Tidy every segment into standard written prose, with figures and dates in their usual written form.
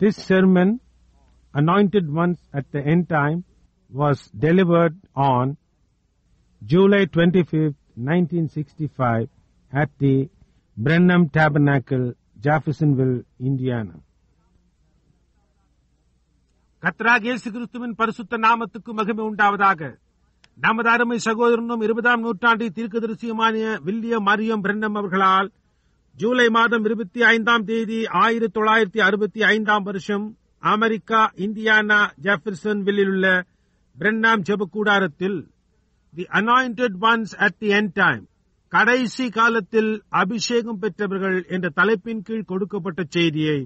This sermon, Anointed Ones at the End Time, was delivered on July 25th, 1965 at the Brenham Tabernacle, Jeffersonville, Indiana. கர்த்தராகிய இயேசு கிறிஸ்துவின் பரிசுத்த நாமத்துக்கு மகிமை உண்டாவதாக. நமது அருமை சகோதரனும் 20ஆம் நூற்றாண்டின் தீர்க்கதரிசியுமான வில்லியம் மரியம் பிரென்னம் அவர்களால் ஜூலை மாதம் 25ஆம் தேதி 1965ஆம் வருஷம் அமெரிக்கா இந்தியானா ஜெஃபர்சன்வில்லில் உள்ள பிரென்னாம் ஜெப கூடாரத்தில் தி anointed once at the end time, கடைசி காலத்தில் அபிஷேகம் பெற்றவர்கள் என்ற தலைப்பின் கீழ் கொடுக்கப்பட்ட செய்தியை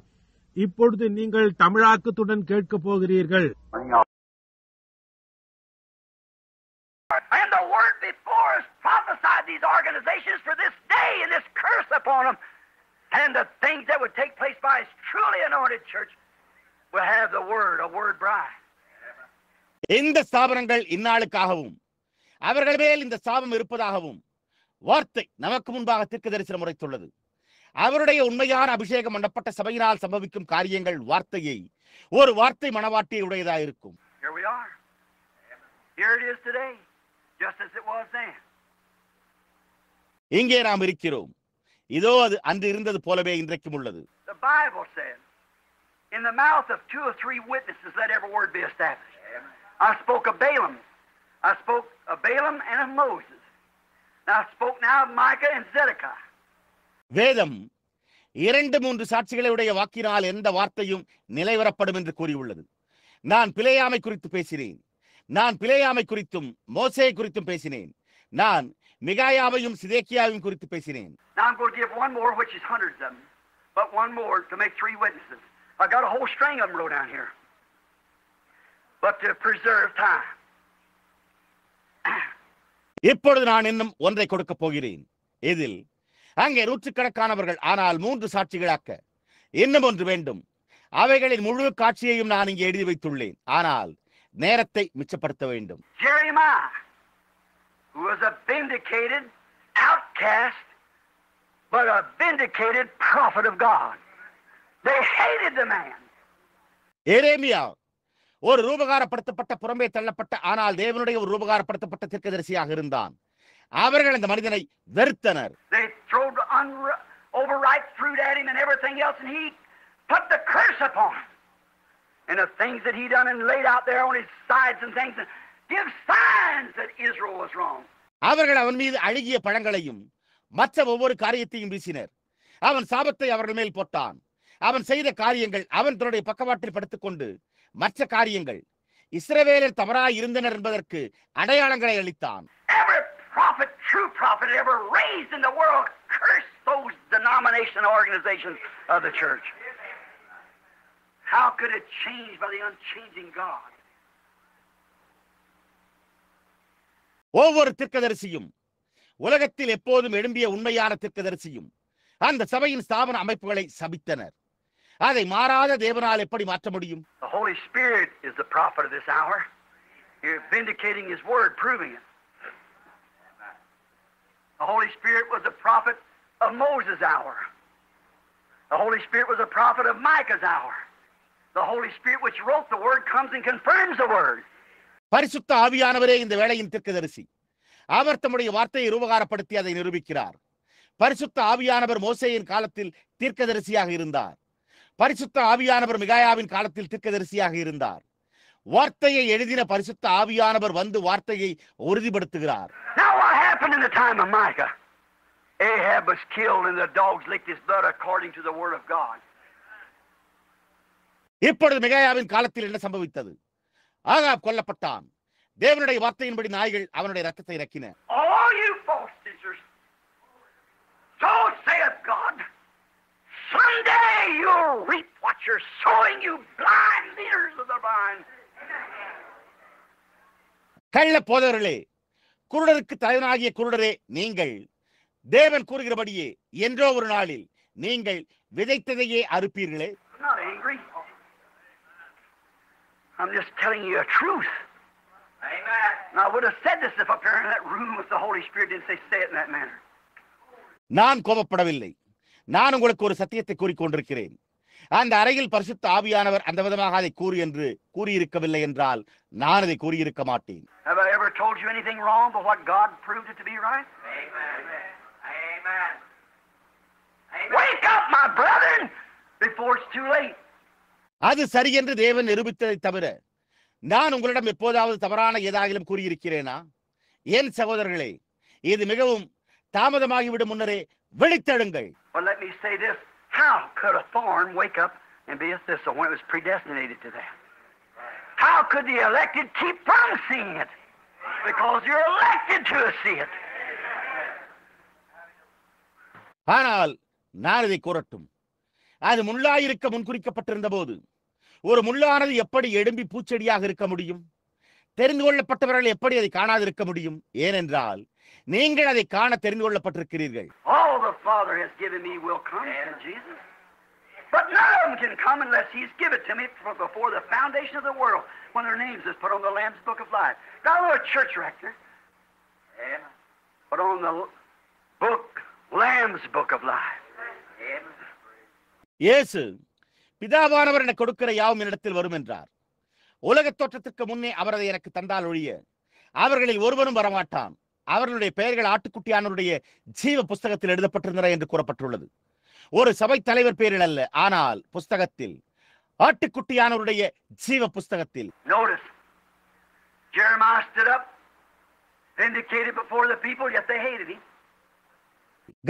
இப்பொழுது நீங்கள் தமிழாக்கத்துடன் கேட்கப் போகிறீர்கள். And the word before us prophesied these organizations for this day and this curse upon them. And the things that would take place by His truly anointed church will have the word, a word bride. இந்த ஸ்தாபனங்கள் இந்நாளுக்காகவும் அவர்கள் மேல் இந்த சாபம் இருப்பதாகவும் வார்த்தை நமக்கு முன்பாக தீர்க்கதரிசனம் உரைத்துள்ளது. அவருடைய உண்மையான அபிஷேகம் பண்ணப்பட்ட சபையினால் சம்பவிக்கும் காரியங்கள் வார்த்தையை ஒரு வார்த்தை மனவாட்டியை உடையதாயிருக்கும். Here we are. Here it is today, just as it was then. இங்கே நாம் இருக்கிறோம். இதோ அது அன்று இருந்தது போலவே இன்றைக்கும் உள்ளது. The Bible said, in the mouth of 2 or 3 witnesses let every word be established. I spoke of Balaam. I spoke of Balaam and of Moses. Now I spoke now of Micah and Zedekiah. வேதம் 2-3 சாட்சிகளுடைய வாக்கினால் எந்த வார்த்தையும் நிலைவரப்படும் என்று கூறியுள்ளது. நான் பிலேயாமை குறித்து பேசினேன். நான் பிலேயாமை குறித்தும் மோசே குறித்தும் பேசினேன். நான் மிகாயாவையும் சிதேக்கியாவையும் குறித்து பேசினேன். Now I'm going to give one more, which is hundreds of them, but one more to make 3 witnesses. I got a whole string of them wrote down here, but to preserve time. இப்பொழுது நான் இன்னும் ஒன்றை கொடுக்க போகிறேன். இதில் அங்கே 100கணக்கானவர்கள், ஆனால் 3 சாட்சிகளாக்க இன்னும் ஒன்று வேண்டும். அவைகளின் முழு காட்சியையும் நான் இங்கே எழுதி வைத்துள்ளேன், ஆனால் நேரத்தை மிச்சப்படுத்த வேண்டும். Jeremiah, who was a vindicated outcast, but a vindicated prophet of God. They hated the man. எரேமியா ஒரு ரூபகாரப்படுத்தப்பட்ட, புறம்பே தள்ளப்பட்ட, ஆனால் தேவனுடைய ஒரு ரூபகாரப்படுத்தப்பட்ட தீர்க்கதரிசியாக இருந்தான். அவர்கள் அந்த மனிதனை வெறுத்தனர். They threw overripe fruit at him and everything else, and he put the curse upon him. And the things that he done and laid out there on his sides and things, and give signs that Israel was wrong. அவர்கள் அவன் மீது அழுகிய பழங்களையும் மற்ற ஒவ்வொரு காரியத்தையும் வீசினர். அவன் சாபத்தை அவர்கள் மேல் போட்டான். அவன் செய்த காரியங்கள், அவன் தன்னுடைய பக்கவாட்டில் படுத்துக் கொண்டு மற்ற காரியங்கள் இஸ்ரவேலர் தவறாய் இருந்தனர் என்பதற்கு அடையாளங்களை அளித்தான். Every prophet, true prophet ever raised in the world cursed those denomination organizations of the church. How could it change by the unchanging God? ஒவ்வொரு தீர்க்கதரிசியும், உலகத்தில் எப்போதும் எழும்பிய உண்மையான தீர்க்கதரிசியும் அந்த சபையின் ஸ்தாபன அமைப்புகளை சபித்தனர். அதை மாறாத தேவனால் எப்படி மாற்ற முடியும்? The Holy Spirit is the prophet of this hour. He's vindicating His word, proving it. The Holy Spirit was a prophet of Moses' hour. The Holy Spirit was a prophet of Micah's hour. The Holy Spirit which wrote the word comes and confirms the word. பரிசுத்த ஆவியானவரே இந்த வேளையின் தீர்க்கதரிசி. அவர் தம்முடைய வார்த்தையை ரூபகாரப்படுத்தி அதை நிரூபிக்கிறார். பரிசுத்த ஆவியானவர் மோசேயின் காலத்தில் தீர்க்கதரிசியாக இருந்தார். பரிசுத்த ஆவியானவர் மிகாயாவின் காலத்தில் தீர்க்கதரிசியாக இருந்தார். வார்த்தையை எழுதின பரிசுத்த ஆவியானவர் வந்து வார்த்தையை உறுதிப்படுத்துகிறார். Now what happened in the time of Micah? Ahab was killed and the dogs licked his blood according to the word of God. இப்பொழுது மிகாயாவின் காலத்தில் என்ன சம்பவித்தது? ஆகாப் கொல்லப்பட்டான். தேவனுடைய வார்த்தையின்படி நாய்கள் அவனுடைய ரத்தத்தை இறக்கின. All you false teachers, so saith God, someday you'll reap what you're sowing, you blind leaders of the blind. கள்ள போதகர்களே, குருடருக்கு தலைவனாகிய குருடரே, நீங்கள் தேவன் கூறுகிறபடியே என்றோ ஒரு நாளில் நீங்கள் விதைத்ததையே அறுப்பீர்களே. I'm not angry. I'm just telling you a truth. Amen. And I would have said this if up here in that room if the Holy Spirit didn't say it in that manner. நான் கோபப்படவில்லை. நான் உங்களுக்கு ஒரு சத்தியத்தை கூறிக்கொண்டிருக்கிறேன். அந்த அறையில் பரிசுத்த ஆவியானவர் அந்த விதமாக அதை கூறு என்று கூறியிருக்கவில்லை என்றால் நான் அதை கூறியிருக்க மாட்டேன். Have I ever told you anything wrong but what God proved it to be right? Amen. Wake up, my brethren, before it's too late. அது சரி என்று தேவன் நிரூபித்ததை தவிர நான் உங்களிடம் எப்போதாவது தவறான ஏதாகிலும் கூறியிருக்கிறேனா? என் சகோதரர்களே, இது மிகவும் தாமதமாகிவிடும் முன்னரே விழித்தெழுங்கள். Well, let me say this. How could a thorn wake up and be a thistle when it was predestinated to that? How could the elected keep from seeing it? Because you're elected to see it. ஆனால் நான் இதை கூறட்டும். அது முள்ளாயிருக்க முன்குறிக்கப்பட்டிருந்த போது ஒரு முள்ளானது எப்படி எழும்பி பூச்செடியாக இருக்க முடியும்? தெரிந்து கொள்ளப்பட்டவர்கள் எப்படி அதை காணாதிருக்க முடியும்? ஏனென்றால் நீங்கள் அதை காண தெரிந்து கொள்ளப்பட்டிருக்கிறீர்கள். All the Father has given me will come, said Jesus. But none of them can come unless He's given it to me before the foundation of the world, when their names is put on the Lamb's Book of Life. Not on a church record, but on the book, Lamb's Book of Life. இயேசு பிதாவானவர் எனக்கு கொடுக்கிற யாவும் என்னிடத்தில் வரும் என்றார். உலகத் தோற்றத்திற்கு முன்னே அவர் அதை எனக்கு தந்தால் ஒழிய அவர்களில் ஒருவனும் வரமாட்டான். அவர்களுடைய பெயர்கள் ஆட்டுக்குட்டியானவருடைய ஜீவ புஸ்தகத்தில் எழுதப்பட்டிருந்தன என்று கூறப்பட்டுள்ளது. ஒரு சபை தலைவர் பெயரில் அல்ல, ஆனால் புஸ்தகத்தில், ஆட்டுக்குட்டியானவருடைய ஜீவ புஸ்தகத்தில். Notice, Jeremiah stood up, vindicated before the people, yet they hated him.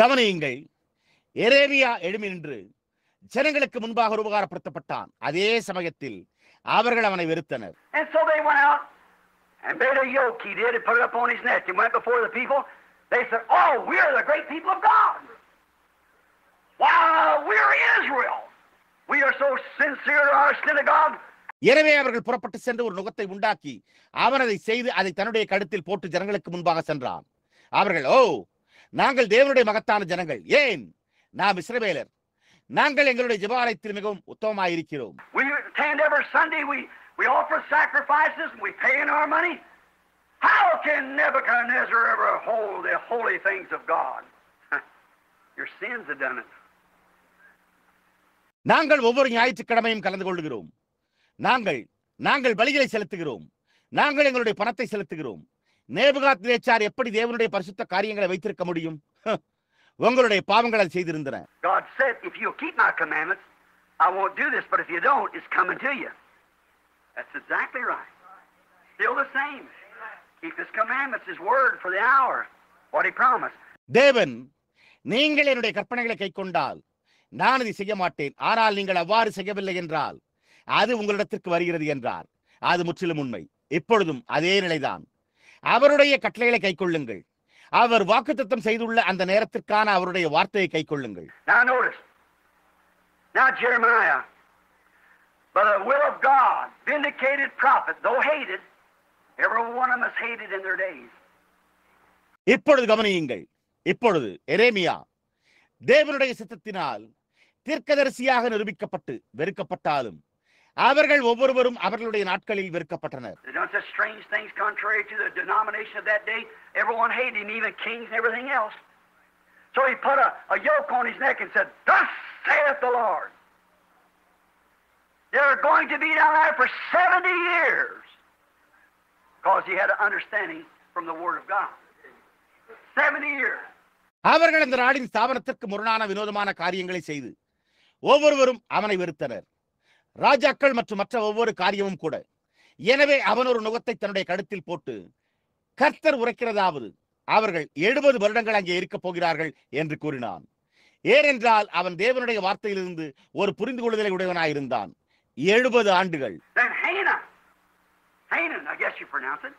கவனியுங்கள், எரேமியா எழும்பி நின்று ஜனங்களுக்கு முன்பாக உபகாரப்படுத்தப்பட்டான். அதே சமயத்தில் அவர்கள் அவனை வெறுத்தனர். And so they went out and made a yoke, he did, and put it up on his neck. He went before the people. They said, oh, we're the great people of God. Wow, we're Israel. We are so sincere to our synagogue. எனவே அவர்கள் புறப்பட்டு சென்று ஒரு நுகத்தை உண்டாக்கி அவன் அதை செய்து அதை தன்னுடைய கழுத்தில் போட்டு ஜனங்களுக்கு முன்பாக சென்றான். அவர்கள், ஓ, நாங்கள் தேவனுடைய மகத்தான ஜனங்கள். ஏன்? நாம் இஸ்ரவேலர். நாங்கள் எங்களுடைய ஜெபாலயத்தில் மிகவும் உத்தமமாயிருக்கிறோம். We attend every Sunday. We offer sacrifices and we pay in our money. How can Nebuchadnezzar ever hold the holy things of God? Your sins have done it. நாங்கள் ஒவ்வொரு ஞாயிற்றுக்கிழமையும் கலந்து கொள்கிறோம். நாங்கள் பலிகளை செலுத்துகிறோம். நாங்கள் எங்களுடைய பணத்தை செலுத்துகிறோம். நேபுகாத்நேச்சார் எப்படி தேவனுடைய பரிசுத்த காரியங்களை வைத்திருக்க முடியும்? உங்களுடைய பாவங்கள் அதை செய்திருந்தன. God said, if you keep my commandments, I won't do this, but if you don't, it's coming to you. That's exactly right. Still the same. Keep his commandments, his word for the hour, what he promised. தேவன், நீங்கள் என்னுடைய கற்பனைகளை கைக்கொண்டால் நான் இதை செய்ய மாட்டேன், ஆனால் நீங்கள் அவ்வாறு செய்யவில்லை என்றால் அது உங்களிடத்திற்கு வருகிறது என்றார். அது முற்றிலும் உண்மை. இப்பொழுதும் அதே நிலைதான். அவருடைய கட்டளைகளை கைக்கொள்ளுங்கள். அவர் வாக்குத்தத்தம் செய்துள்ள அந்த நேரத்திற்கான அவருடைய வார்த்தையை கைக்கொள்ளுங்கள். Now notice. Now Jeremiah, by the will of God, vindicated prophet, though hated, every one of them is hated in their days. இப்பொழுது கவனியுங்கள். இப்பொழுது எரேமியா தேவனுடைய சித்தத்தினால் தீர்க்கதரிசியாக நிரூபிக்கப்பட்டு வெறுக்கப்பட்டாலும் அவர்கள் ஒவ்வொருவரும் அவர்களுடைய நாட்களில் வெறுக்கப்பட்டனர். They done such strange things contrary to the denomination of that day. Everyone hated him, even kings and everything else. So he put a yoke on his neck and said, thus saith the Lord. They're going to be down there for 70 years. Because he had an understanding from the Word of God. 70 years. அவர்கள் அந்த நாடின் ஸ்தாபனத்திற்கு முரணான வினோதமான காரியங்களை செய்து ஒவ்வொருவரும் அவனை வெறுத்தனர். ராஜாக்கள் மற்றும் மற்ற ஒவ்வொரு காரியமும் கூட. எனவே அவன் ஒரு நுகத்தை தன்னுடைய கழுத்தில் போட்டு, கர்த்தர் உரைக்கிறதாவது, அவர்கள் 70 வருடங்கள் அங்கே இருக்கப் போகிறார்கள் என்று கூறினான். ஏனென்றால் அவன் தேவனுடைய வார்த்தையிலிருந்து ஒரு புரிந்து கொள்ளுதலை உடையவனாயிருந்தான். 70 ஆண்டுகள். Hanan, I guess you pronounce it.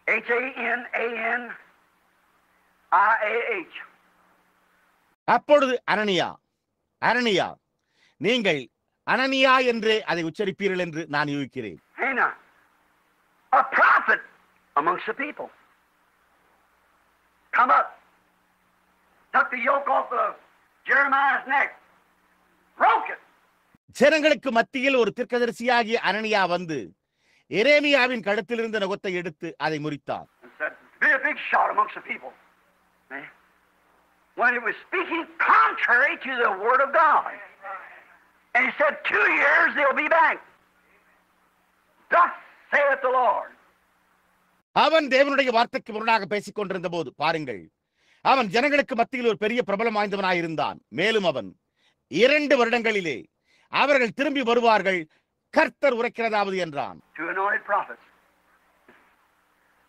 Hananiah. அப்பொழுது அனனியா, நீங்கள் அனனியா என்று அதை உச்சரிப்பீர்கள் என்று நான் யூகிக்கிறேன். Hannah, a prophet amongst the people, come up, took the yoke off of Jeremiah's neck, broke it. ஜனங்களுக்கு மத்தியில் ஒரு தீர்க்கதரிசியாகிய அனனியா வந்து எரேமியாவின் கழுத்திலிருந்து நுகத்தை எடுத்து அதை முறித்தார். Be a big shout amongst the people. When it was speaking contrary to the word of God. And he said, 2 years they'll be back. Thus saith the Lord. அவன் தேவனுடைய வார்த்தைக்கு முரணாக பேசிக் கொண்டிருந்த போது பாருங்கள், அவன் ஜனங்களுக்கு மத்தியில் ஒரு பெரிய பிரபலம் வாய்ந்தவனாயிருந்தான். மேலும் அவன் 2 வருடங்களிலே அவர்கள் திரும்பி வருவார்கள், கர்த்தர் உரைக்கிறதாவது என்றான். Two anointed prophets.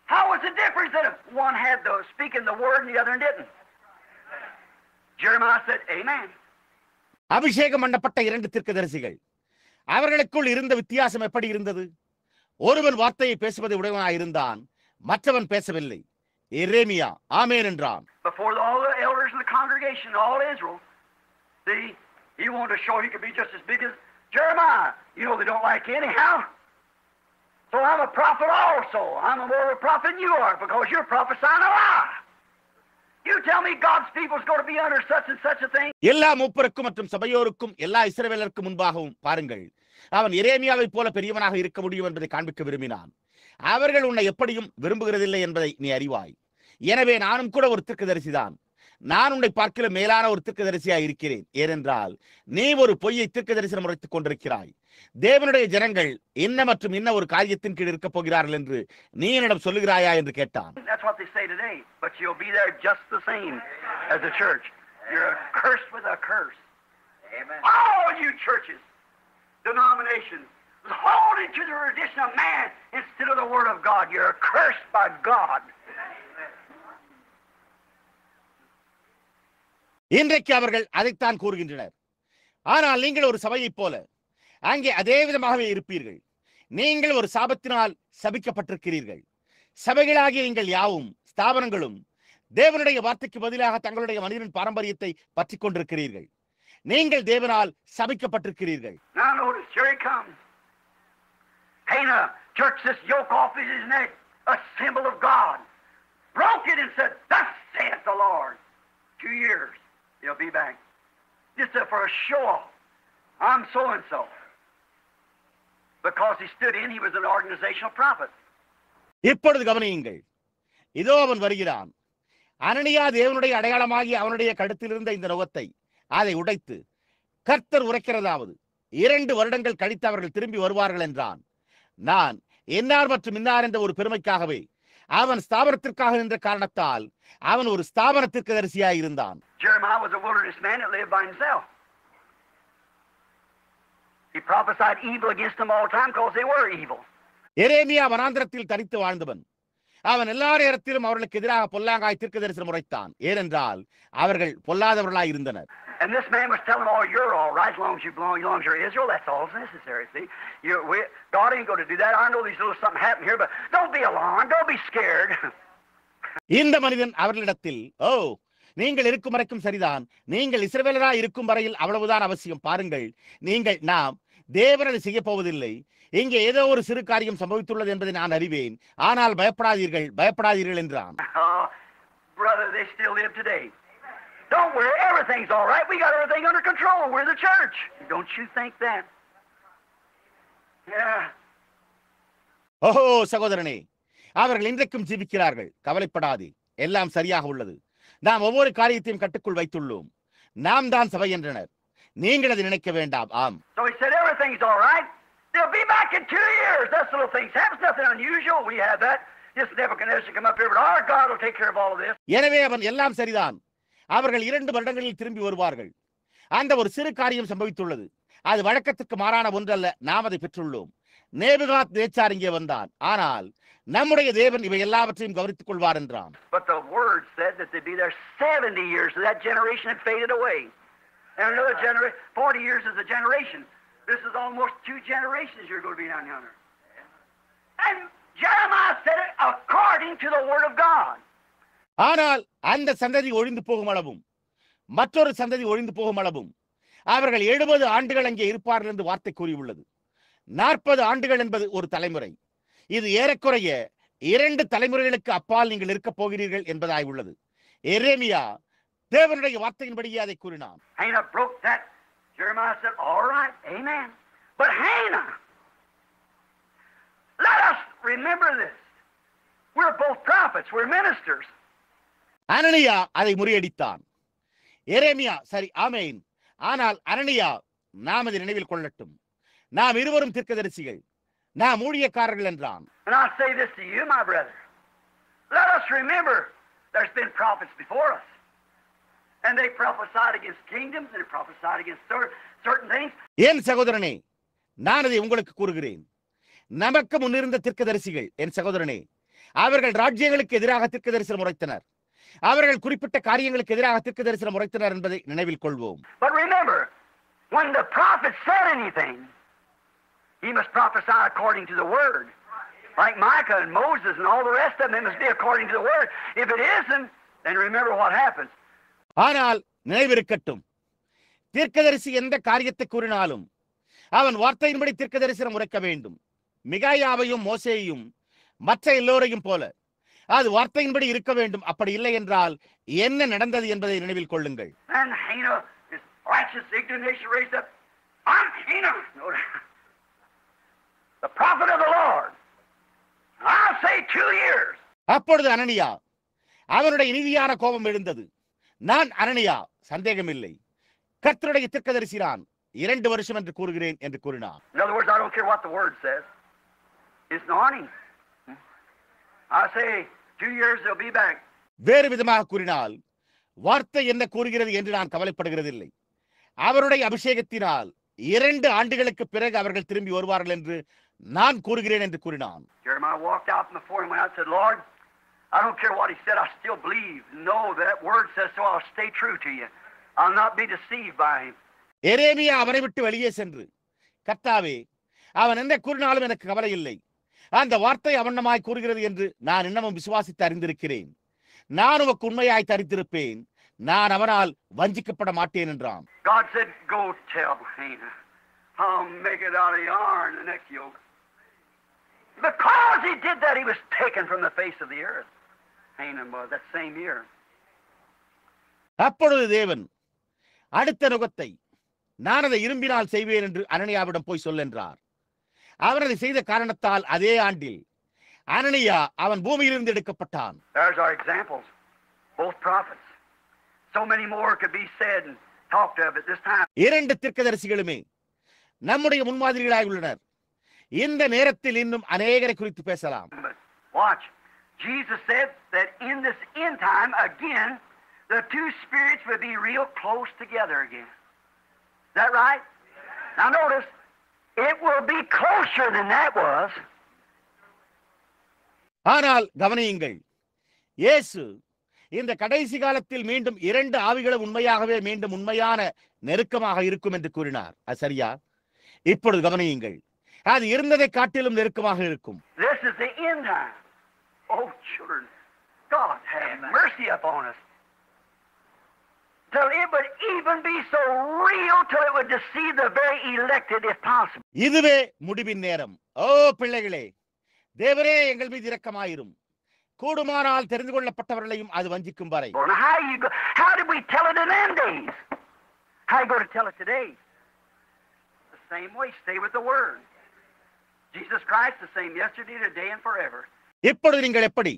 How was the difference that if one had the speaking the word and the other didn't? Jeremiah said, Amen. அபிஷேகம் பண்ணப்பட்ட 2 தீர்க்கதரிசிகள், அவர்களுக்குள் இருந்த வித்தியாசம் எப்படி இருந்தது? ஒருவன் வார்த்தையை பேசுவதை உடையவனாயிருந்தான், மற்றவன் பேசவில்லை. எரேமியா ஆமென் என்றான். Before all the elders of the congregation, all Israel, see, he wanted to show he could be just as big as Jeremiah. You know they don't like you anyhow. So I'm a prophet also. I'm a more of a prophet than you are because you're prophesying a lie. You tell me God's people is going to be under such and such a thing. எல்லா மூப்பருக்கும் மற்றும் சபையோருக்கும் எல்லா இஸ்ரவேலருக்கும் முன்பாகவும் பாருங்கள், அவன் எரேமியாவை போல பெரியவனாக இருக்க முடியும் என்பதை காண்பிக்க விரும்பினான். அவர்கள் உன்னை எப்படியும் விரும்புகிறதில்லை என்பதை நீ அறிவாய். எனவே நானும் கூட ஒரு தீர்க்கதரிசிதான். நான் உன்னை பார்க்கிற மேலான ஒரு தீர்க்கதரிசியாய் இருக்கிறேன். ஏனென்றால் நீ ஒரு பொய்யை தீர்க்க தரிசனம் உரைத்துக் கொண்டிருக்கிறாய். தேவனுடைய ஜனங்கள் என்ன மற்றும் என்ன ஒரு காரியத்தின் கீழ் இருக்கப் போகிறார்கள் என்று நீ என்னிடம் சொல்லுகிறாயா என்று கேட்டான். That's what they say today, but you'll be there just the same as the church. You're cursed with a curse. Amen. All you churches, denominations, holding to the tradition of man instead of the word of God, you're cursed by God. இன்றைக்கு அவர்கள் அதைத்தான் கூறுகின்றனர். ஆனால் நீங்கள் ஒரு சபையைப் போல அங்கே அதே விதமாகவே இருப்பீர்கள். நீங்கள் ஒரு சாபத்தினால் சபிக்கப்பட்டிருக்கிறீர்கள். சபைகளாகிய நீங்கள் யாவும் ஸ்தாபனங்களும் தேவனுடைய வார்த்தைக்கு பதிலாக தங்களுடைய மனிதனின் பாரம்பரியத்தை பற்றிக் கொண்டிருக்கிறீர்கள். நீங்கள் தேவனால் சபிக்கப்பட்டிருக்கிறீர்கள். Now notice, here he comes. Cana jerks this yoke off his neck, a symbol of God. Broke it and said, Thus saith the Lord. 2 years, he'll be back. Just for a show off. I'm so and so. Because he stood in, he was an organizational prophet. இப்பொழுது கவனியுங்கள். இதோ அவன் வருகிறான். அனனியா தேவனுடைய அடையாளமாகி அவனுடைய கழுத்தில் இருந்த இந்த நுகத்தை அதை உடைத்து, கர்த்தர் உரைக்கிறதாவது 2 வருடங்கள் கழித்து அவர்கள் திரும்பி வருவார்கள் என்றான். நான் என்னார் மற்றும் இன்னார் என்ற ஒரு பெருமைக்காகவே அவன் ஸ்தாபனத்திற்காக நின்ற காரணத்தால் அவன் ஒரு ஸ்தாபனத்திற்கு தரிசியாய் இருந்தான். Jeremiah was a wilderness man that lived by himself. He prophesied evil against them all the time because they were evil. எரேமியா வனாந்திரத்தில் தரித்து வாழ்ந்தவன். அவன் எல்லா நேரத்திலும் அவர்களுக்கு எதிராக பொல்லாங்காய் தீர்க்க தரிசனம் உரைத்தான். ஏனென்றால் அவர்கள் பொல்லாதவர்களாய் இருந்தனர். And this man was telling them, oh, you're all right as long as you belong, as long as you're Israel, that's all that's necessary, see. God ain't going to do that. I know these little something happened here, but don't be alarmed, don't be scared. இந்த மனிதன் அவர்களிடத்தில், ஓ, நீங்கள் இருக்கும் வரைக்கும் சரிதான், நீங்கள் இஸ்ரவேலராய் இருக்கும் வரையில் அவ்வளவுதான் அவசியம். பாருங்கள், நாம் தேவனது செய்ய போவதில்லை. இங்கே ஏதோ ஒரு சிறு காரியம் சம்பவித்துள்ளது என்பதை நான் அறிவேன். ஆனால் பயப்படாதீர்கள், பயப்படாதீர்கள் என்றான். Brother, they still live today. Don't worry, everything's all right. We got everything under control. We're the church. Don't you think that? Yeah. ஓஹோ சகோதரனே, அவர்கள் இன்றைக்கும் ஜீவிக்கிறார்கள். கவலைப்படாதே, எல்லாம் சரியாக உள்ளது. நாம் ஒவ்வொரு காரியத்தையும் கட்டுக்குள் வைத்துள்ளோம். நாம் தான் சபை என்றனர். நீங்கள் அதை நினைக்க வேண்டாம். ஆம். So he said everything's all right. They'll be back in 2 years. That's little things. Happens nothing unusual. We have that. Just Nebuchadnezzar come up here, but our God will take care of all of this. எனவே அவன் எல்லாம் சரிதான். அவர்கள் 2 வருடங்களில் திரும்பி வருவார்கள். அந்த ஒரு சிறு காரியம் சம்பவித்துள்ளது. அது வழக்கத்துக்கு மாறான ஒன்றல்ல. நாம் அதை பெற்றுள்ளோம். நேபுகாத் நேச்சார் இங்கே வந்தான். ஆனால் நம்முடைய தேவன் இவை எல்லாவற்றையும் கவனித்துக் கொள்வார் என்றான். But the word said that they'd be there 70 years. So that generation had faded away. And another generation, 40 years is a generation. This is almost 2 generations you're going to be down yonder. And Jeremiah said it according to the word of God. ஆனால் அந்த சந்ததி ஒழிந்து போகும் அளவும் மற்றொரு சந்ததி ஒழிந்து போகும் அளவும் அவர்கள் 70 ஆண்டுகள் அங்கே இருப்பார்கள் என்று வார்த்தை கூறியுள்ளது. 40 ஆண்டுகள் என்பது ஒரு தலைமுறை. இது ஏறக்குறைய 2 தலைமுறைகளுக்கு அப்பால் நீங்கள் இருக்க போகிறீர்கள் என்பதாய் உள்ளது. எரேமியா தேவனுடைய வார்த்தையின்படியே அதை கூறினான். Hannah broke that. Jeremiah said, all right, amen. But Hannah, let us remember this. We're both prophets, we're ministers. அனனியா அதை முறியடித்தான். எரேமியா சரி, ஆமென். ஆனால் அனனியா நாம் இதை நினைவில் கொள்ளட்டும். நாம் இருவரும் தீர்க்கதரிசிகள், நாம் ஊழியக்காரர்கள் என்றான். And I say this to you, my brother. Let us remember there's been prophets before us. And they prophesied against kingdoms, and they prophesied against certain things. என் சகோதரனே, நான் அதை உங்களுக்கு கூறுகிறேன். நமக்கு முன்னிருந்த தீர்க்கதரிசிகள், என் சகோதரனே, அவர்கள் ராஜ்யங்களுக்கு எதிராக தீர்க்க தரிசனம் உரைத்தனர். அவர்கள் குறிப்பிட்ட காரியங்களுக்கு எதிராக தீர்க்க தரிசனம் உரைத்தனர் என்பதை நினைவில் கொள்வோம். But remember, when the prophet said anything, he must prophesy according to the word. Like Micah and Moses and all the rest of them, it must be according to the word. If it isn't, then remember what happens. ஆனால் நினைவிருக்கட்டும், தீர்க்கதரிசி எந்த காரியத்தை கூறினாலும் அவன் வார்த்தையின்படி தீர்க்க தரிசனம் உரைக்க வேண்டும். மிகாயாவையும் மோசேயையும் மற்ற எல்லோரையும் போல அது வார்த்தையின்படி இருக்க வேண்டும். அப்படி இல்லை என்றால் என்ன நடந்தது என்பதை நினைவில் கொள்ளுங்கள். And Hannah, his righteous indignation raised up. I'm Hannah, the prophet of the Lord. I'll say 2 years. அப்பொழுது அனனியா, அவனுடைய நீதியான கோபம் எழுந்தது. நான் அனனியா, சந்தேகமில்லை, கர்த்தருடைய தீர்க்கதரிசி நான், 2 வருஷம் என்று கூறுகிறேன் என்று கூறினார். In other words, I don't care what the word says. It's an warning. I say 2 years they'll be back. வேறு விதமாக கூறினால், வார்த்தை என்ன கூறுகிறது என்று நான் கவலைப்படுகிறதில்லை. அவருடைய அபிஷேகத்தினால் 2 ஆண்டுகளுக்கு பிறகு அவர்கள் திரும்பி வருவார்கள் என்று நான் கூறுகிறேன் என்று கூறினான். Jeremiah walked out before him and I said, Lord, I don't care what he said, I still believe. No, that word says so, I'll stay true to you. I'll not be deceived by him. எரேமியா அவனை விட்டு வெளியே சென்று, கர்த்தாவே, அவன் என்ன கூறினாலும் எனக்கு கவலை இல்லை, அந்த வார்த்தை அவண்ணமாய் கூறுகிறது என்று நான் இன்னமும் விசுவாசித்து அறிந்திருக்கிறேன். நான் உமக்கு உண்மையாய் தரித்திருப்பேன், நான் அவனால் வஞ்சிக்கப்பட மாட்டேன் என்றான். God said, go tell Hannah, I'll make it out of yarn, the next yoke. Because he did that, he was taken from the face of the earth. Hannah was that same year. அப்பொழுது தேவன், அடுத்த நுகத்தை நான் அதை இரும்பினால் செய்வேன் என்று அனனியாவிடம் போய் சொல்லென்றார். அவர் அதை செய்த காரணத்தால் அதே ஆண்டில் அனனியா அவன் பூமியிலிருந்து எடுக்கப்பட்டான். There's our examples, both prophets. So many more could be said and talked of at this time. 2 தீர்க்கதரிசிகளுமே நம்முடைய முன்மாதிரிகளாய் உள்ளனர். இந்த நேரத்தில் இன்னும் அநேகரை குறித்து பேசலாம். But watch, Jesus said that in this end time again, the 2 spirits will be real close together again. Is that right? Now notice, it will be closer than that was. ஆனால் கவனியுங்கள், இயேசு இந்த கடைசி காலத்தில் மீண்டும் 2 ஆவிகளும் உண்மையாகவே மீண்டும் உண்மையான நெருக்கமாக இருக்கும் என்று கூறினார். அது சரியா? இப்பொழுது கவனியுங்கள், அது இருந்ததை காட்டிலும் நெருக்கமாக இருக்கும். This is the end time. Oh children, God have mercy upon us. Till it would even be so real till it would deceive the very elected if possible. இதுவே முடிவின் நேரம். ஓ பிள்ளைகளே, தேவரே எங்கள் மீது இரக்கமாயிரும். கூடுமானால் தெரிந்து கொள்ளப்பட்டவர்களையும் அது வஞ்சிக்கும் வரை. How did we tell it in them days? How you going to tell it today? The same way, stay with the word. Jesus Christ the same yesterday, today and forever. இப்பொழுது நீங்கள் எப்படி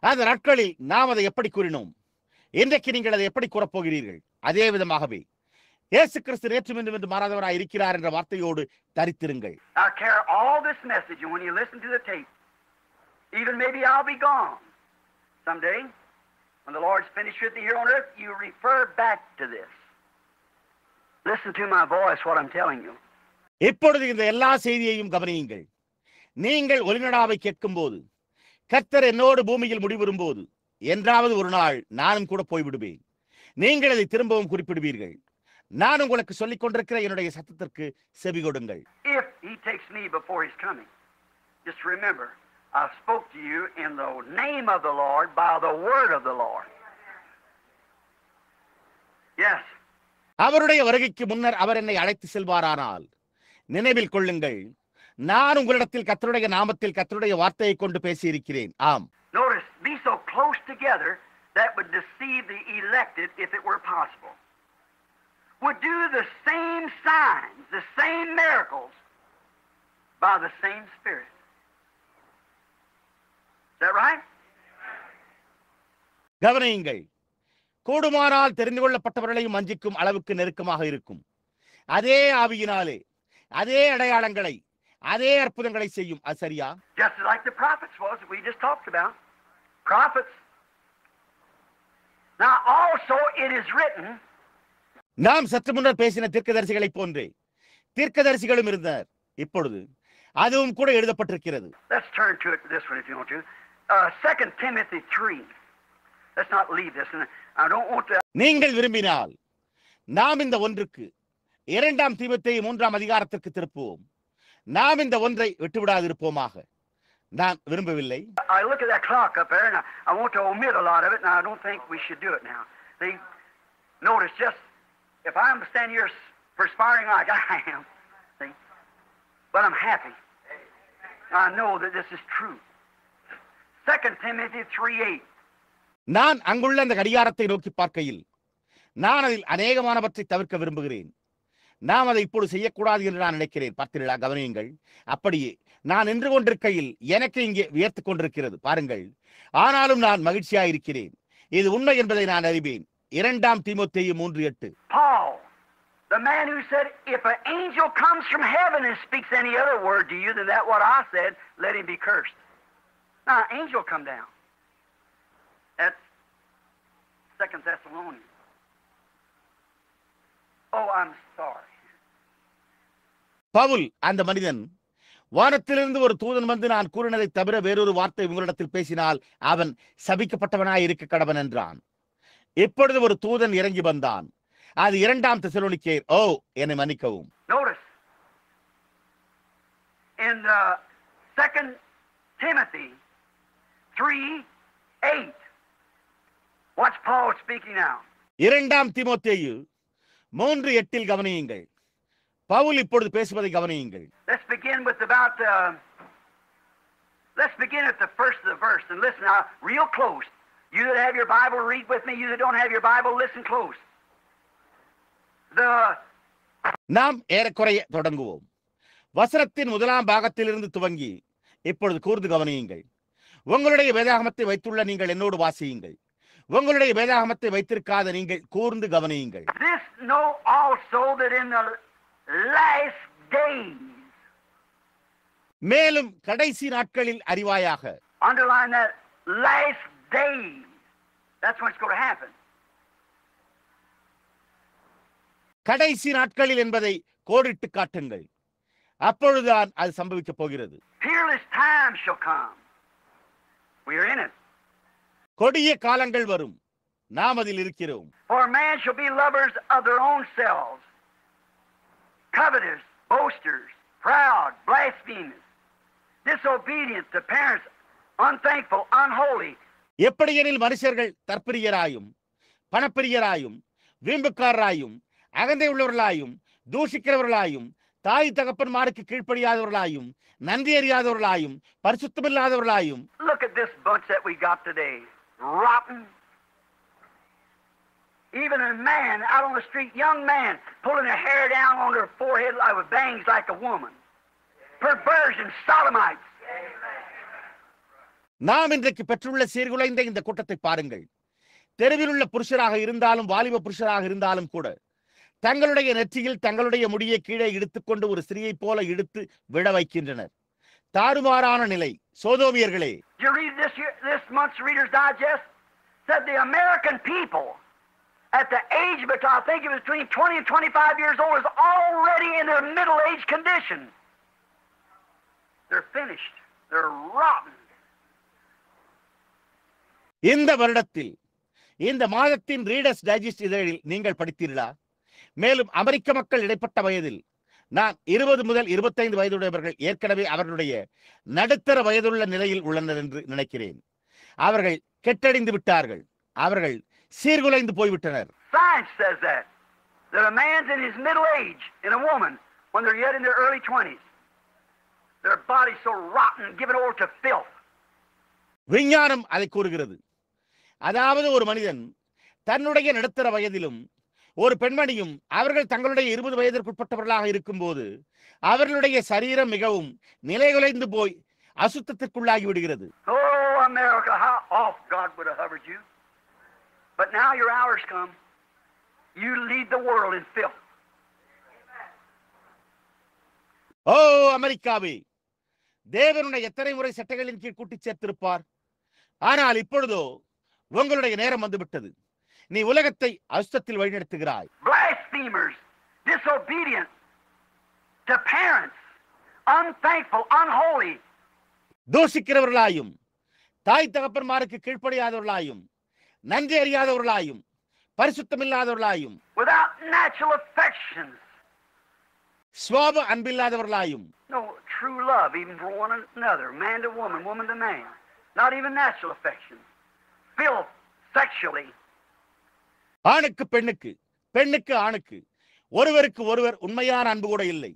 அந்த நாட்களில் நாம் அதை எப்படி கூறினோம், இன்றைக்கு நீங்கள் அதை எப்படி கூறப்போகிறீர்கள்? அதே விதமாகவே இயேசு கிறிஸ்து நேற்றும் இன்றும் என்று மாறாதவராய் இருக்கிறார் என்ற வார்த்தையோடு தரித்திருங்கள். Now carry all this message, and when you listen to the tape, even maybe I'll be gone someday, when the Lord's finished with me here on earth, you refer back to this. Listen to my voice, what I'm telling you. இப்பொழுது இந்த எல்லா செய்தியையும் கவனியுங்கள். நீங்கள் ஒலிநடாவை கேட்கும் போது, கர்த்தர் என்னோடு பூமியில் முடிவரும்போது, என்றாவது ஒரு நாள் நானும் கூட போய்விடுவேன். நீங்கள் அதை திரும்பவும் குறிப்பிடுவீர்கள். நான் உங்களுக்கு சொல்லிக் கொண்டிருக்கிற என்னுடைய சத்தத்திற்கு செவி கொடுங்கள். If he takes me before he's coming, just remember, I spoke to you in the name of the Lord, by the word of the Lord. Yes. அவருடைய வருகைக்கு முன்னர் அவர் என்னை அழைத்து செல்வாரானால், நினைவில் கொள்ளுங்கள், நான் உங்களிடத்தில் கர்த்தருடைய நாமத்தில் கர்த்தருடைய வார்த்தையை கொண்டு பேசியிருக்கிறேன். ஆம். Notice, be so close together that would deceive the elected if it were possible. Would do the same signs, the same miracles by the same Spirit. Is that right? கவனியுங்கள், கூடுமானால் தெரிந்து கொள்ளப்பட்டவர்களையும் வஞ்சிக்கும் அளவுக்கு நெருக்கமாக இருக்கும். அதே ஆவியினாலே அதே அடையாளங்களை அதே அற்புதங்களை செய்யும். அது சரியா? Just like the prophets was, we just talked about. Prophets. Now also it is written. நாம் சற்று முன்னர் பேசின தீர்க்கதரிசிகளை போன்றே தீர்க்கதரிசிகளும் இருந்தனர். இப்பொழுது அதுவும் கூட எழுதப்பட்டிருக்கிறது. Let's turn to it this one if you want to. 2 Timothy 3. Let's not leave this. And I don't want to. நீங்கள் விரும்பினால் நாம் இந்த ஒன்றுக்கு 2 தீமோத்தேயு 3 அதிகாரத்திற்கு திருப்புவோம். நாம் இந்த ஒன்றை விட்டுவிடாதிருப்போமாக. நான் விரும்பவில்லை. I look at that clock up there and I want to omit a lot of it and I don't think we should do it now. See, notice just if I'm standing here perspiring like I am, see, but I'm happy. I know that this is true. 2 Timothy 3:8. நான் அங்குள்ள அந்த கடிகாரத்தை நோக்கி பார்க்கையில் நான் அதில் அநேகமானவற்றை தவிர்க்க விரும்புகிறேன். நாம் அதை இப்போது செய்யக்கூடாது என்று நான் நினைக்கிறேன். பார்த்தீர்களா? கவனியுங்கள். அப்படியே நான் நின்று கொண்டிருக்கையில் எனக்கு இங்கே வியர்த்துக் கொண்டிருக்கிறது. பாருங்கள். ஆனாலும் நான் மகிழ்ச்சியாயிருக்கிறேன். இது உண்மை என்பதை நான் அறிவேன். 2 தீமோத்தேயு 3:8. Paul, the man who said, if an angel comes from heaven and speaks any other word to you than that what I said, let him be cursed. Now, an angel come down. That's 2 Thessalonians. Oh, I'm sorry. Pavul அந்த மனிதன் வானத்திலிருந்து ஒரு தூதன் வந்து நான் கூறினதை தவிர வேறொரு வார்த்தை உங்களிடத்தில் பேசினால் அவன் சபிக்கப்பட்டவனாய் இருக்க கடவன் என்றான். இப்பொழுது ஒரு தூதன் இறங்கி வந்தான். அது 2 தெசலோனிக்கேயர். ஓ, என்னை மன்னிக்கவும். Notice in 2 Timothy 3:8. Watch Paul speaking now. 2 தீமோத்தேயு 3:8 கவனியுங்கள். பவுல் இப்பொழுது பேசுவதை கவனியுங்கள். Let's begin at the first of the verse and listen now real close. You that have your Bible, read with me. You that don't have your Bible, listen close. நாம் ஏறக்குறைய தொடங்குவோம். வசனத்தின் 1 பாகத்திலிருந்து துவங்கி இப்பொழுது கூர்ந்து கவனியுங்கள். உங்களுடைய வேதாகமத்தை வைத்துள்ள நீங்கள் என்னோடு வாசியுங்கள். உங்களுடைய வேதாகமத்தை வைத்திருக்காத நீங்கள் கூர்ந்து கவனியுங்கள். This know also that in the last days. மேலும் கடைசி நாட்களில் அறிவாயாக. Underline that, last days. That's what's going to happen. கடைசி நாட்களில் என்பதை கோடிட்டு காட்டுங்கள். அப்பொழுதுதான் அது சம்பவிக்கப் போகிறது. Peerless time shall come. We are in it. கொடிய காலங்கள் வரும். நாம் அதில் இருக்கிறோம். For man shall be lovers of their own selves, covetous, boasters, proud, blasphemous, disobedient to parents, unthankful, unholy. எப்படியெனில் மனுஷர்கள் தற்பிரியராயும் பணப்பிரியராயும் வீம்புக்காரராயும் அகந்தை உள்ளவர்களாயும் தூஷிக்கிறவர்களாயும் தாய் தகப்பன்மாருக்கு கீழ்ப்படியாதவர்களாயும் நன்றி அறியாதவர்களாயும் பரிசுத்தமில்லாதவர்களாயும். Look at this bunch that we got today. Rotten. Even a man out on the street, young man, pulling their hair down on their forehead with bangs like a woman. Perversion, sodomites. நாம் இன்றைக்கு பெற்றுள்ள சீர்குலைந்த இந்த கூட்டத்தை பாருங்கள். தெருவில் உள்ள புருஷராக இருந்தாலும் வாலிப புருஷராக இருந்தாலும் கூட தங்களுடைய நெற்றியில் தங்களுடைய முடியை கீழே இழுத்துக்கொண்டு ஒரு ஸ்திரீயை போல இழுத்து விட வைக்கின்றனர். தாறுமாறான நிலை. சோதோமியர்களே. You read this month's Reader's Digest said the American people at the age of, I think it was between 20 and 25 years old, is already in their middle age condition. They're finished. They're rotten. இந்த வருடத்தில் இந்த மாதத்தின் readers digest இதழில் நீங்கள் படித்தீர்களா? மேலும் அமெரிக்க மக்கள் இடைப்பட்ட வயதில் நான் 20 முதல் 25 வயதுடையவர்கள் ஏற்கனவே அவர்களுடைய நடுத்தர வயதுள்ள நிலையில் உள்ளனர் என்று நினைக்கிறேன். அவர்கள் கெட்டடிந்து விட்டார்கள். அவர்கள் சீர்குலைந்து போய்விட்டனர். Science says that a man's in his middle age in a woman when they're yet in their early 20s. Their body's so rotten, given over to filth. விஞ்ஞானம் அதை கூறுகிறது. அதாவது ஒரு மனிதன் தன்னுடைய நடுத்தர வயதிலும் ஒரு பெண்மணியும் அவர்கள் தங்களுடைய 20 வயதிற்குட்பட்டவர்களாக இருக்கும்போது அவர்களுடைய சரீரம் மிகவும் நிலைகுலைந்து போய் அசுத்தத்திற்குள்ளாகி விடுகிறது. Oh, America, how off God would have hovered you. But now your hour's come. You lead the world in filth. ஓ அமெரிக்காவே, தேவனுடைய எத்தனை முறை சட்டைகளின் கீழ் கூட்டி சேர்த்திருப்பார். ஆனால் இப்பொழுதோ உங்களுடைய நேரம் வந்துவிட்டது. நீ உலகத்தை அசுத்தத்தில் வழிநடத்துகிறாய். Blasphemers, disobedient to parents, unthankful, unholy. தூஷிக்கிறவர்களாயும் தாய் தகப்பன்மாருக்கு கீழ்ப்படியாதவர்களாயும் நன்றி அறியாதவர்களாயும் பரிசுத்தமில்லாதவர்களாயும் Without natural affections. சுவாப அன்பில்லாதவர்களாயும் No true love, even for one another, man to woman, woman to man. Not even natural affection. Filth sexually. ஆணுக்கு பெண்ணுக்கு, பெண்ணுக்கு ஆணுக்கு, ஒருவருக்கு ஒருவர் உண்மையான அன்பு கூட இல்லை,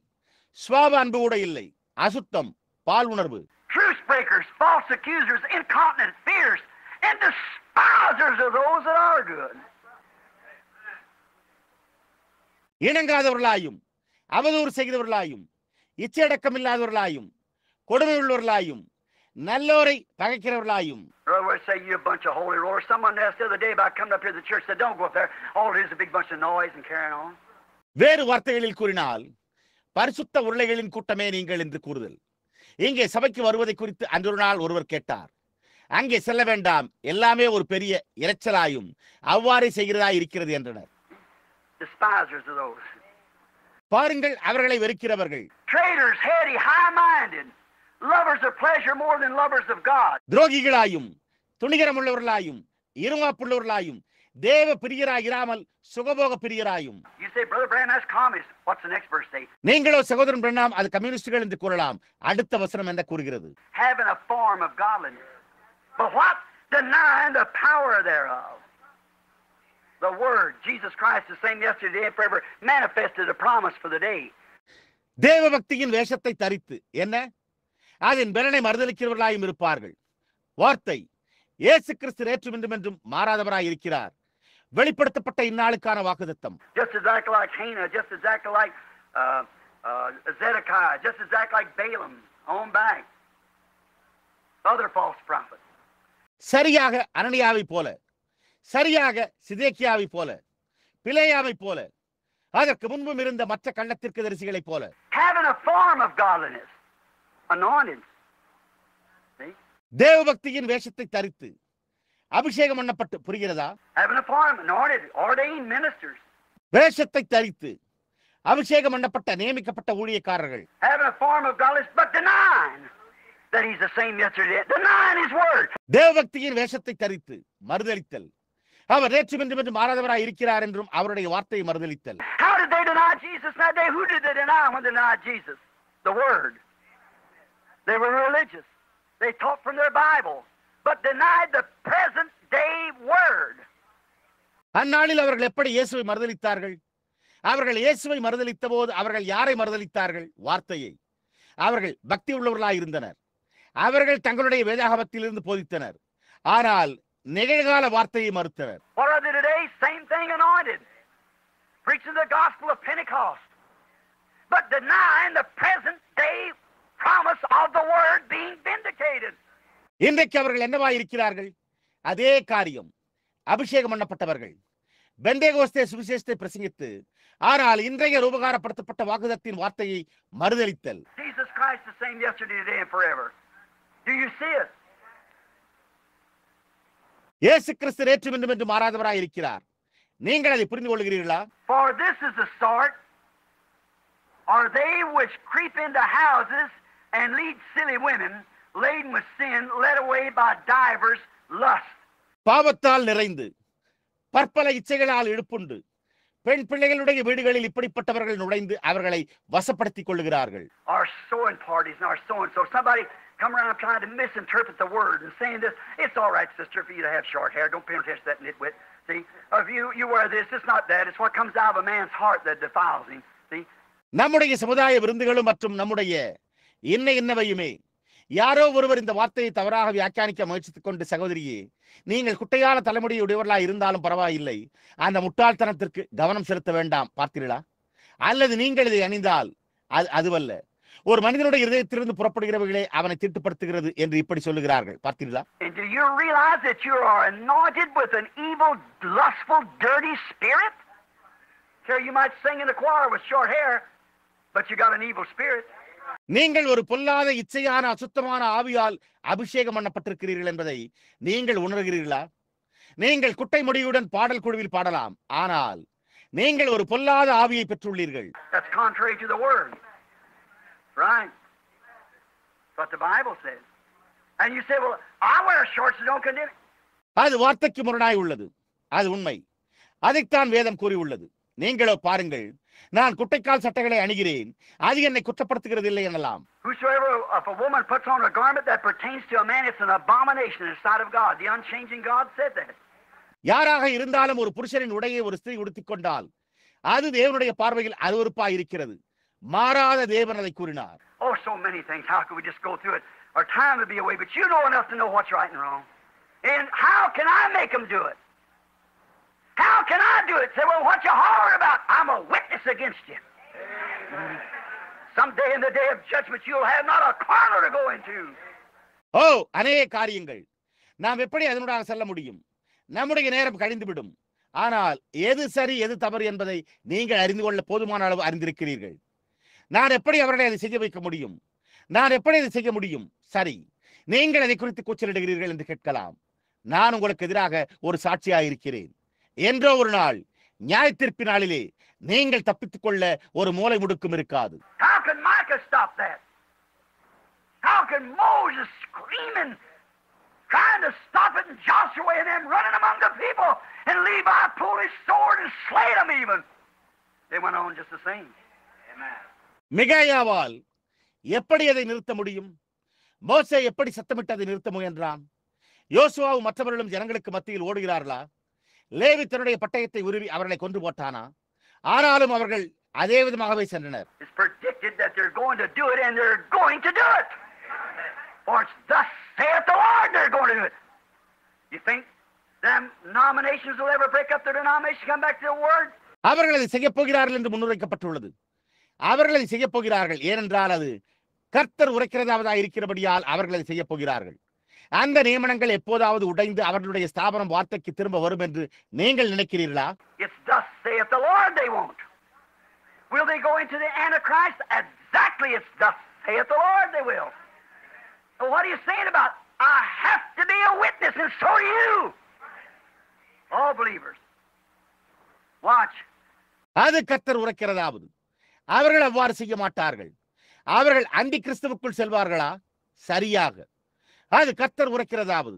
சுவாப அன்பு கூட இல்லை, அசுத்தம், பால் உணர்வு. Truce breakers, false accusers, incontinent, fierce, and despisers of those that are good. இணங்காதவர்களாயும் அவதூறு செய்கிறவர்களாயும் இச்சையடக்கம் இல்லாதவர்களாயும் கொடுமை உள்ளவர்களாயும் நல்லோரை பகைக்கிறவர்களாயும். In other words, say you a bunch of holy rollers. Someone asked the other day about coming up here to the church, said, don't go up there. All it is a big bunch of noise and carrying on. வேறு வார்த்தைகளில் கூறினால் பரிசுத்த உருளைகளின் கூட்டமே நீங்கள் என்று கூறுதல். இங்கே சபைக்கு வருவதை குறித்து அன்றொரு நாள் ஒருவர் கேட்டார். அங்கே செல்ல வேண்டாம், எல்லாமே ஒரு பெரிய இரைச்சலாயும் அவ்வாறே செய்கிறதா இருக்கிறது என்றனர். Despisers of those. பாருங்கள், அவர்களை வெறுக்கிறவர்கள். Traitors, heady, high-minded, lovers of pleasure more than lovers of God. துரோகிகளாயும் துணிகரமுள்ளவர்களாயும் இருமாப்புள்ளவர்களாயும் தேவ பிரியராயிராமல் சுகபோக பிரியராயும். You say, Brother Branham, that's communist. What's the next verse say? நீங்களோ சகோதரன் பிரணாம், அது கம்யூனிஸ்டுகள் என்று கூறலாம். அடுத்த வசனம் என்ன கூறுகிறது? Having a form of godliness. But what? Denying the power thereof. The word, Jesus Christ, the same yesterday and forever, manifested a promise for the day. தேவ பக்தியின் வேஷத்தை தரித்து என்ன அதன் பலனை மறுதலிக்கிறவர்களாயும் இருப்பார்கள். வார்த்தை இயேசு கிறிஸ்து நேற்றும் இன்றும் என்றும் மாறாதவராய் இருக்கிறார். வெளிப்படுத்தப்பட்ட இந்நாளுக்கான வாக்குத்தத்தம். Just exactly like Hannah, just exactly like Zedekiah, just exactly like Balaam on back. Other false prophets. சரியாக அனனியாவை போல, சரியாக சிதேக்கியாவை போல, பிலேயாவை போல, அதற்கு முன்பும் இருந்த மற்ற கள்ளத்திற்கு தரிசிகளை போல. Having a form of godliness. Anointed. See? தேவ பக்தியின் வேஷத்தை தரித்து அபிஷேகம் பண்ணப்பட்டு, புரிகிறதா? Having a form, anointed, ordained ministers. வேஷத்தை தரித்து அபிஷேகம் பண்ணப்பட்ட நியமிக்கப்பட்ட ஊழியக்காரர்கள். Having a form of godliness, but denying that he's the same yesterday. Denying his word. தேவ பக்தியின் வேஷத்தை தரித்து மறுதலித்தல், அவர் நேற்றும் இன்றும் என்றும் மாறாதவராய் இருக்கிறார் என்றும் அவருடைய வார்த்தையை மறுதலித்தல். How did they deny Jesus that day? Who did they deny when they denied Jesus? The word. They were religious. They taught from their Bible, but denied the present day word. அந்நாளில் அவர்கள் எப்படி இயேசுவை மறுதலித்தார்கள்? அவர்கள் இயேசுவை மறுதலித்த போது அவர்கள் யாரை மறுதலித்தார்கள்? வார்த்தையை. அவர்கள் பக்தி உள்ளவர்களாய் இருந்தனர். அவர்கள் தங்களுடைய வேதாகமத்திலிருந்து போதித்தனர். ஆனால் நிகழ்கால வார்த்தையை மறுத்தனர். What are they today? Same thing, anointed, preaching the gospel of Pentecost, but denying the present day promise of the word being vindicated. இன்றைக்கு அவர்கள் என்னவாய் இருக்கிறார்கள்? அதே காரியம். அபிஷேகம் பண்ணப்பட்டவர்கள் பெந்தேகோஸ்தே சுவிசேஷத்தை பிரசங்கித்து, ஆனால் இன்றைய ரூபகாரப்படுத்தப்பட்ட வாக்குதத்தின் வார்த்தையை மறுதலித்தல். Jesus Christ the same yesterday, today and forever. Do you see it? இயேசு கிறிஸ்து நேற்றும் இன்றும் என்று மாறாதவராய் இருக்கிறார். நீங்கள் அதை புரிந்து கொள்கிறீர்களா? For this is the start. Are they which creep into houses and lead silly women laden with sin, led away by divers lusts. பாவத்தால் நிறைந்து பற்பல இச்சைகளால் இழுப்புண்டு பெண் பிள்ளைகளுடைய வீடுகளில் இப்படிப்பட்டவர்கள் நுழைந்து அவர்களை வசப்படுத்திக் கொள்ளுகிறார்கள். Our sewing parties and our so and so. Somebody come around trying to misinterpret the word and saying this. It's all right, sister, for you to have short hair. Don't pay attention to that nitwit. See, if you wear this, it's not that. It's what comes out of a man's heart that defiles him. See. நம்முடைய சமுதாய விருந்துகளும் மற்றும் நம்முடைய இன்னவையுமே யாரோ ஒருவர் இந்த வார்த்தையை தவறாக வியாக்கியானிக்க முயற்சித்துக் கொண்டு, சகோதரியே, நீங்கள் குட்டையான தலைமுடியுடையவர்களாக இருந்தாலும் பரவாயில்லை, அந்த முட்டாள்தனத்திற்கு கவனம் செலுத்த வேண்டாம், பார்த்தீர்களா? அல்லது நீங்கள் இதை அணிந்தால் அதுவல்ல, ஒரு மனிதனுடைய இதயத்திலிருந்து புறப்படுகிறவர்களே அவனை தீட்டுப்படுத்துகிறது என்று இப்படி சொல்லுகிறார்கள், பார்த்தீர்களா? And do you realize that you are anointed with an evil, lustful, dirty spirit? Here you might sing in the choir with short hair, but you got an evil spirit. நீங்கள் ஒரு பொல்லாத இச்சையான அசுத்தமான ஆவியால் அபிஷேகம் பண்ணப்பட்டிருக்கிறீர்கள் என்பதை நீங்கள் உணர்கிறீர்களா? நீங்கள் குட்டை முடியுடன் பாடல் குழுவில் பாடலாம், ஆனால் நீங்கள் ஒரு பொல்லாத ஆவியை பெற்றுள்ளீர்கள். That's contrary to the word. Right. That's what the Bible says. And you say, well, I wear shorts and don't condemn it. அது வார்த்தைக்கு முரணாய் உள்ளது. அது உண்மை. அதைத்தான் வேதம் கூறியுள்ளது. நீங்களோ பாருங்கள், நான் குட்டைக்கால் சட்டைகளை அணிகிறேன், அது என்னை குற்றப்படுத்துகிறது இல்லை எனலாம். Whosoever, if a woman puts on a garment that pertains to a man, it's an abomination in the sight of God. The unchanging God said that. யாராக இருந்தாலும் ஒரு புருஷனின் உடையை ஒரு ஸ்திரீ உடுத்திக் கொண்டால் அது தேவனுடைய பார்வையில் அருவருப்பாய் இருக்கிறது. மாறாத தேவன் அதை கூறினார். Oh, so many things. How could we just go through it? Our time would be away, but you know enough to know what's right and wrong. And how can I make them do it? How can I do it? Say, well, what you hollering about? I'm a witness against you. Someday in the day of judgment, you'll have not a corner to go into. ஓ, அநேக காரியங்கள். நாம் எப்படி அதனூடாக செல்ல முடியும்? நம்முடைய நேரம் கழிந்துவிடும். ஆனால் எது சரி எது தவறு என்பதை நீங்கள் அறிந்து கொள்ள போதுமான அளவு அறிந்திருக்கிறீர்கள். நான் எப்படி அவர்களை அதை செய்ய வைக்க முடியும்? நான் எப்படி அதை செய்ய முடியும்? சரி, நீங்கள் அதை குறித்து கூச்சலிடுகிறீர்கள் என்று கேட்கலாம். நான் உங்களுக்கு எதிராக ஒரு சாட்சியாயிருக்கிறேன். என்றோ ஒரு நாள் நியாயத்தீர்ப்பு நாளிலே நீங்கள் தப்பித்துக் கொள்ள ஒரு மூலை முடுக்கும் இருக்காது. How can Micah stop that? How can Moses screaming, trying to stop it, and Joshua and them running among the people, and Levi pulled his sword and slayed them even? They went on just the same. Amen. மிகாயாவால் எப்படி அதை நிறுத்த முடியும்? மோசே எப்படி சத்தமிட்டு அதை நிறுத்த முயன்றான்? யோசுவாவும் மற்றவர்களும் ஜனங்களுக்கு மத்தியில் ஓடுகிறார்களா? லேவி தன்னுடைய பட்டயத்தை உருவி அவர்களை கொன்று போட்டானா? ஆனாலும் அவர்கள் அதே விதமாகவே சென்றனர். It's predicted that they're going to do it, and they're going to do it. For it's thus saith the Lord, they're going to do it. You think them nominations will ever break up their denomination, come back to the word? அவர்கள் அதை செய்ய போகிறார்கள் என்று முன்னுரைக்கப்பட்டுள்ளது. அவர்கள் அதை செய்ய போகிறார்கள், ஏனென்றால் அது கர்த்தர் உரைக்கிறதாவதாக இருக்கிறபடியால் அவர்கள் அதை செய்ய போகிறார்கள். அந்த நியமனங்கள் எப்போதாவது உடைந்து அவர்களுடைய ஸ்தாபனம் வார்த்தைக்கு திரும்ப வரும் என்று நீங்கள் நினைக்கிறீர்களா? It's thus saith the Lord, they won't. Will they go into the Antichrist? Exactly, it's thus saith the Lord, they will. So what are you saying about, I have to be a witness, and so are you. All believers. Watch. அது கர்த்தர் உரைக்கிறதாவது. அவர்கள் அவ்வாறு செய்ய மாட்டார்கள். அவர்கள் அந்தி கிறிஸ்துவுக்குள் செல்வார்களா? சரியாக. அது கர்த்தர் உரைக்கிறதாவது.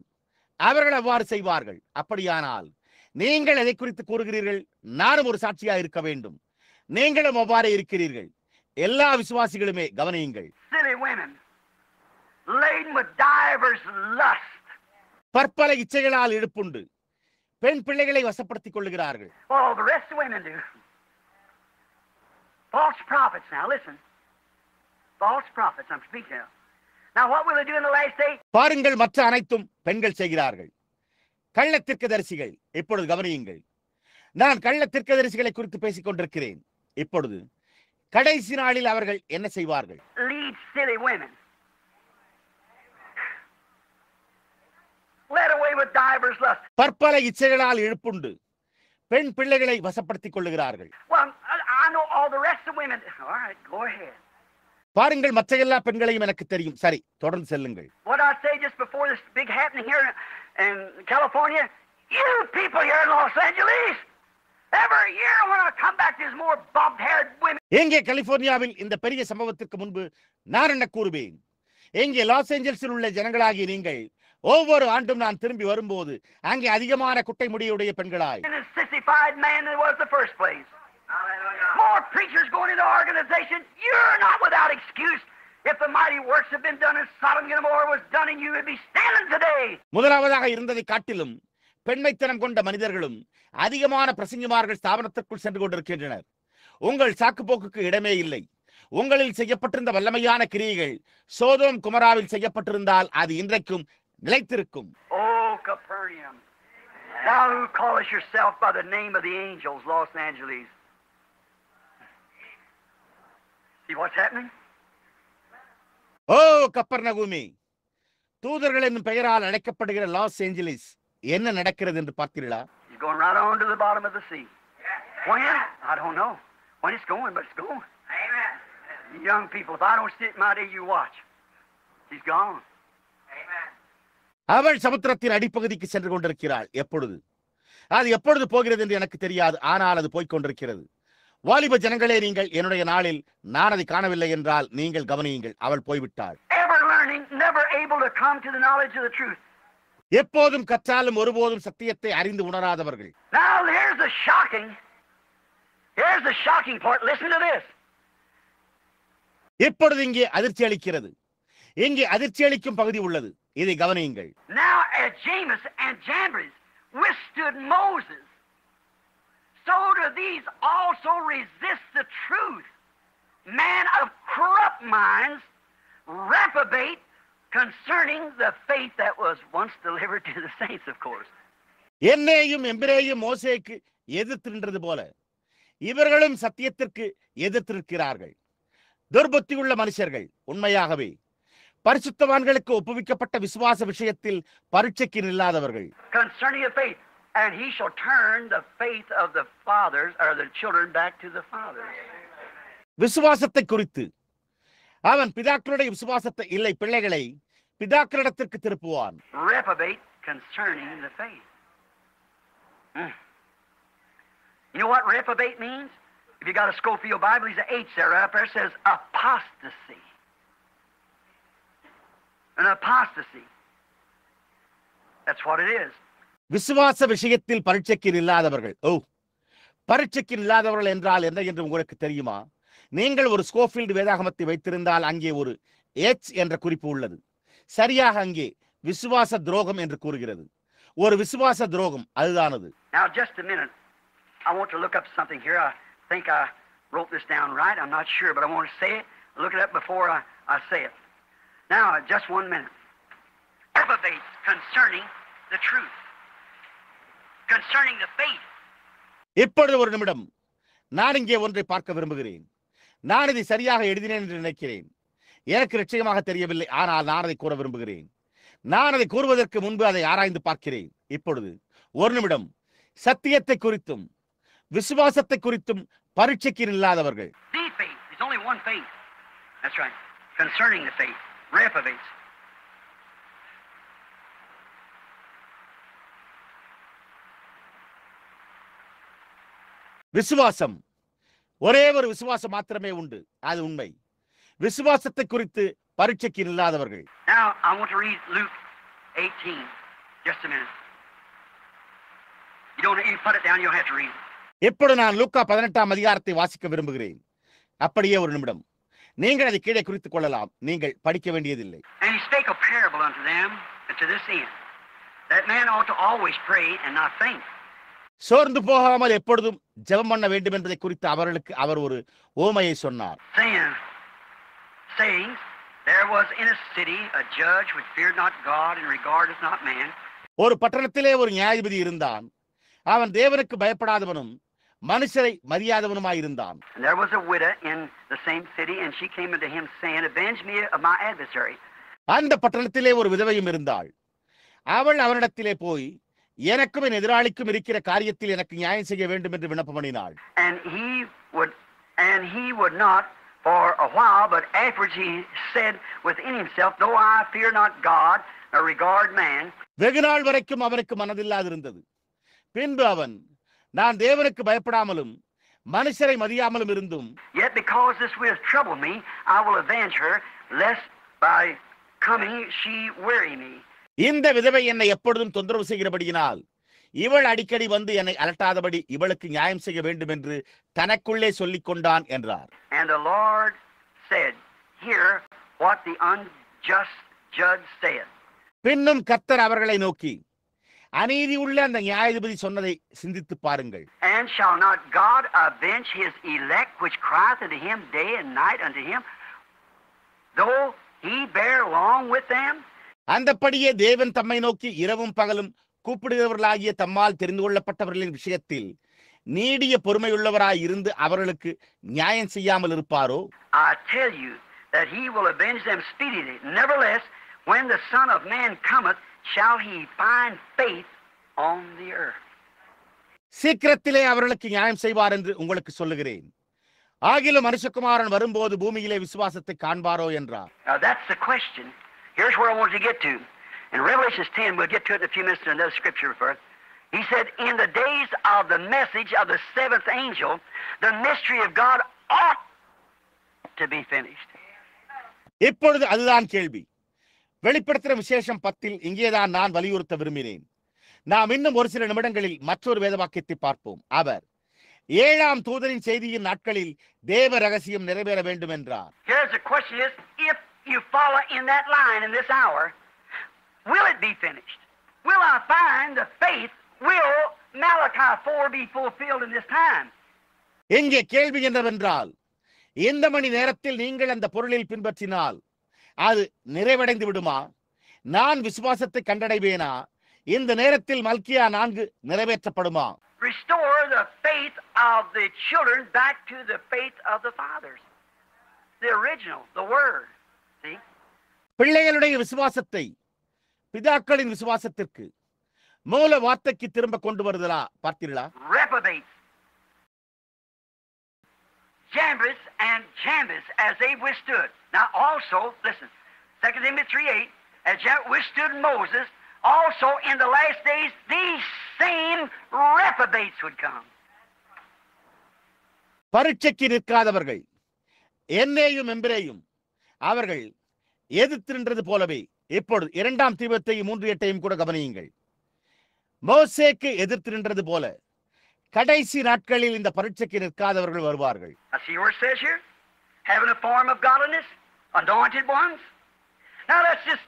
அவர்கள் அவ்வாறு செய்வார்கள். அப்படியானால் நீங்கள் எதை குறித்து கூறுகிறீர்கள்? நானும் ஒரு சாட்சியா இருக்க வேண்டும். நீங்களும் அவ்வாறே இருக்கிறீர்கள். எல்லா விசுவாசிகளுமே கவனியுங்கள். Silly women, laden with divers lust. பற்பல இச்சைகளால் இழுப்புண்டு பெண் பிள்ளைகளை வசப்படுத்திக் கொள்ளுகிறார்கள். Well, the rest of women do. False prophets, now listen. False prophets, I'm speaking of. Now what will they do in the last day? பாருங்கள், மற்ற அனைத்தும் பெண்கள் செய்கிறார்கள். கள்ள தீர்க்கதரிசிகள். இப்பொழுது கவனியுங்கள். நான் கள்ள தீர்க்கதரிசிகளை குறித்து பேசிக் கொண்டிருக்கிறேன். இப்பொழுது கடைசி நாளில் அவர்கள் என்ன செய்வார்கள்? Lead silly women. Led away with divers lust. பற்பல இச்சைகளால் இழுப்புண்டு பெண் பிள்ளைகளை வசப்படுத்திக் கொள்ளுகிறார்கள். Well, I know all the rest of women. All right, go ahead. பாருங்கள், மற்ற எல்லா பெண்களையும் எனக்கு தெரியும். சரி, தொடர்ந்து செல்லுங்கள். What I say just before this big happening here in California, you people here in Los Angeles, every year when I come back, there's more bobbed-haired women. எங்கே கலிபோர்னியாவில் இந்த பெரிய சம்பவத்திற்கு முன்பு நான் என்ன கூறுவேன்? எங்கே லாஸ் ஏஞ்சல்ஸில் உள்ள ஜனங்களாகிய நீங்கள் ஒவ்வொரு ஆண்டும் நான் திரும்பி வரும்போது அங்கே அதிகமான குட்டை முடியுடைய பெண்களாய் And a sissified man than was the first place. More preachers going into the organization. You're not without excuse. If the mighty works have been done in Sodom and Gomorrah was done in you, would be standing today. முதலாவதாக இருந்ததை காட்டிலும் பெண்மைத்தனம் கொண்ட மனிதர்களும் அதிகமான பிரசங்கிமார்கள் ஸ்தாபனத்திற்குள் சென்று கொண்டிருக்கின்றனர். உங்கள் சாக்கு போக்குக்கு இடமே இல்லை. உங்களில் செய்யப்பட்டிருந்த வல்லமையான கிரியைகள் சோதோம் குமராவில் செய்யப்பட்டிருந்தால் அது இன்றைக்கும் நிலைத்திருக்கும். Oh, Capernaum, thou who callest yourself by the name of the angels, Los Angeles. See what's happening? ஓ கப்பர்நகூமே, தூதர்கள் என்னும் பெயரால் அழைக்கப்படுகிற லாஸ் ஏஞ்சலிஸ், என்ன நடக்கிறது என்று பார்த்தீர்களா? He's going right on to the bottom of the sea. When? I don't know. When it's going, but it's going. Amen. Young people, if I don't sit my day, you watch. She's gone. Amen. அவள் சமுத்திரத்தின் அடிப்பகுதிக்கு சென்று கொண்டிருக்கிறாள். எப்பொழுது அது எப்பொழுது போகிறது என்று எனக்கு தெரியாது, ஆனால் அது போய்க் கொண்டிருக்கிறது. வாலிப ஜனங்களே, நீங்கள் என்னுடைய நாளில் நான் அதை காணவில்லை என்றால் நீங்கள் கவனியுங்கள், அவள் போய்விட்டாள். Ever learning, never able to come to the knowledge of the truth. எப்போதும் கற்றாலும் ஒருபோதும் சத்தியத்தை அறிந்து உணராதவர்கள். Now here's the shocking part. Listen to this. இப்பொழுது இங்கே அதிர்ச்சி அளிக்கிறது. இங்கே அதிர்ச்சி அளிக்கும் பகுதி உள்ளது. இதை கவனியுங்கள். Now as James and Jambres withstood Moses, so do these also resist the truth. Man of corrupt minds reprobate concerning the faith that was once delivered to the saints, of course. என்னேயும் எம்பிரேயும் மோசேக்கு எதிர்த்து நின்றது போல இவர்களும் சத்தியத்திற்கு எதிர்த்திருக்கிறார்கள். துர்புத்தியுள்ள மனுஷர்கள், உண்மையாகவே பரிசுத்தவான்களுக்கு ஒப்புவிக்கப்பட்ட விசுவாச விஷயத்தில் பரீட்சைக்கு நில்லாதவர்கள். Concerning the faith, and he shall turn the faith of the fathers or the children back to the fathers. விசுவாசத்தை குறித்து அவன் பிதாக்களுடைய விசுவாசத்தை இல்லை, பிள்ளைகளை பிதாக்களிடத்திற்கு திருப்புவான். Reprobate concerning the faith. You know what reprobate means? If you got a Schofield Bible, there's an H there right up there, it says apostasy. An apostasy. That's what it is. விசுவாச விஷயத்தில் பரீட்சைக்கு இல்லாதவர்கள். பரீட்சைக்கு இல்லாதவர்கள் என்றால் என்ன என்று உங்களுக்கு தெரியுமா? நீங்கள் ஒரு ஸ்கோஃபீல்டு வேதாகமத்தை வைத்திருந்தால் அங்கே ஒரு H என்ற குறிப்பு உள்ளது. சரியாக அங்கே விசுவாச துரோகம் என்று கூறுகிறது. ஒரு விசுவாச துரோகம், அதுதானது. Now just a minute. I want to look up something here. I think I wrote this down right. I'm not sure, but I want to say it. Look it up before I say it. Now, just 1 minute. Reprobate concerning the truth. Concerning the faith. இப்பொழுது ஒரு நிமிடம். நான் இங்கே ஒன்றை பார்க்க விரும்புகிறேன். நான் இதை சரியாக எழுதினேன் என்று நினைக்கிறேன். எனக்கு நிச்சயமாக தெரியவில்லை, ஆனால் நான் அதை கூற விரும்புகிறேன். நான் அதை கூறுவதற்கு முன்பு அதை ஆராய்ந்து பார்க்கிறேன். இப்பொழுது ஒரு நிமிடம். சத்தியத்தை குறித்தும் விசுவாசத்தை குறித்தும் பரீட்சைக்கு இல்லாதவர்கள். The faith. There's only one faith. That's right. Concerning the faith. Reprobates. விசுவாசம், ஒரே ஒரு விசுவாசம் மாத்திரமே உண்டு, அது உண்மை. விசுவாசத்தை குறித்து பரீட்சைக்கு இல்லாதவர்கள். Now I want to read Luke 18. Just a minute. You put it down, you don't have to read it. இப்பொழுது நான் லூக்கா 18ஆம் அதிகாரத்தை வாசிக்க விரும்புகிறேன். அப்படியே ஒரு நிமிடம். நீங்கள் அதை கீழே குறித்துக் கொள்ளலாம், நீங்கள் படிக்க வேண்டியதில்லை. And he spake a parable unto them and to this end, that man ought to always pray and not faint. சோர்ந்து போகாமல் எப்பொழுதும் ஜெபம் பண்ண வேண்டும் என்பதை குறித்து அவர்களுக்கு அவர் ஒரு ஓமையை சொன்னார். Saying, there was in a city a judge which feared not God and regarded not man. ஒரு பட்டணத்திலே ஒரு நியாயாதிபதி இருந்தான். அவன் தேவனுக்கு பயப்படாதவனும் மனுஷரை மரியாதவனுமாயிருந்தான். There was a widow in the same city, and she came unto him saying, avenge me of my adversary. அந்த பட்டணத்திலே ஒரு விதவையும் இருந்தாள். அவள் அவனிடத்திலே போய், எனக்கும் என் எதிராளிக்கும் இருக்கிற காரியத்தில் எனக்கு நியாயம் செய்ய வேண்டும் என்று விண்ணப்பம் பண்ணினாள். And he would not for a while, but afterwards he said within himself, though I fear not God nor regard man. வெகு நாள் வரைக்கும் அவனுக்கு மனதில்லாதிருந்தது. பின்பு அவன், நான் தேவனுக்கு பயப்படாமலும் மனுஷரை மதியாமலும் இருந்தும், yet because this will trouble me, I will avenge her, lest by coming she weary me. இந்த விதவை என்னை எப்பொழுதும் தொந்தரவு செய்கிறபடியினால் இவள் அடிக்கடி வந்து என்னை அலட்டாதபடி இவளுக்கு நியாயம் செய்ய வேண்டும் என்று தனக்குள்ளே சொல்லிக் கொண்டான் என்றார். And the Lord said, hear what the unjust judge said. பின்னும் கர்த்தர் அவர்களை நோக்கி, அநீதி உள்ள அந்த நியாயாதிபதி சொன்னதை சிந்தித்து பாருங்கள். And shall not God avenge his elect which crieth unto him day and night unto him, though he bear long with them? அந்தப்படியே தேவன் தம்மை நோக்கி இரவும் பகலும் கூப்பிடுகிறவர்களாகிய தம்மால் தெரிந்து கொள்ளப்பட்டவர்களின் விஷயத்தில் நீடிய பொறுமையுள்ளவராய் இருந்து அவர்களுக்கு நியாயம் செய்யாமல் இருப்பாரோ? I tell you that he will avenge them speedily. Nevertheless, when the Son of Man cometh, shall he find faith on the earth? சீக்கிரத்திலே அவர்களுக்கு நியாயம் செய்வார் என்று உங்களுக்கு சொல்லுகிறேன். ஆகிலும் மனுஷகுமாரன் வரும்போது பூமியிலே விசுவாசத்தை காண்பாரோ என்றார். Now that's the question. Here's where I wanted to get to. In Revelation 10, we'll get to it in a few minutes to another scripture for it. He said, in the days of the message of the seventh angel, the mystery of God ought to be finished. இப்பொழுது அதுதான் கேள்வி. வெளிப்படுத்தின விசேஷம் 10 இங்கேதான் நான் வலியுறுத்த விரும்பினேன். நாம் இன்னும் ஒரு சில நிமிடங்களில் மற்றொரு வேதவாக்கியத்தை பார்ப்போம். அவர் 7ஆம் தூதனின் செய்தியின் நாட்களில் தேவ ரகசியம் நிறைவேற வேண்டும் என்றார். Here's the question is, if you follow in that line in this hour, will it be finished? Will I find the faith? Will Malachi 4 be fulfilled in this time? எங்கே கேள்வி என்னவென்றால், இந்த மணி நேரத்தில் நீங்கள் அந்த பொருளில் பின்பற்றினால் அது நிறைவடைந்து விடுமா? நான் விசுவாசத்தை கண்டடைவேனா? இந்த நேரத்தில் மல்கியா 4 நிறைவேற்றப்படுமா? Restore the faith of the children back to the faith of the fathers. The original, the word. See? பிள்ளைகளுடைய விசுவாசத்தை பிதாக்களின் விசுவாசத்திற்கு மூல வார்த்தைக்கு திரும்ப கொண்டு வருதலா பார்த்தீர்களா? Reprobates. Jambres and Jambres as they withstood. Now also, listen, 2 Timothy 3:8, as Jambres withstood Moses, also in the last days these same reprobates would come. பரீட்சைக்கு நிற்காதவர்கள் என்னையும் எம்பிரேயும் அவர்கள் எதிர்த்து நின்றது போலவே இப்பொழுது 2 தீமோத்தேயு 3:8 கூட கவனியுங்கள். மோசேக்கு எதிர்த்து நின்றது போல கடைசி நாட்களில் இந்த பரீட்சைக்கு நிற்காதவர்கள் வருவார்கள். I see where it says here, having a form of godliness, anointed ones. Now let's just,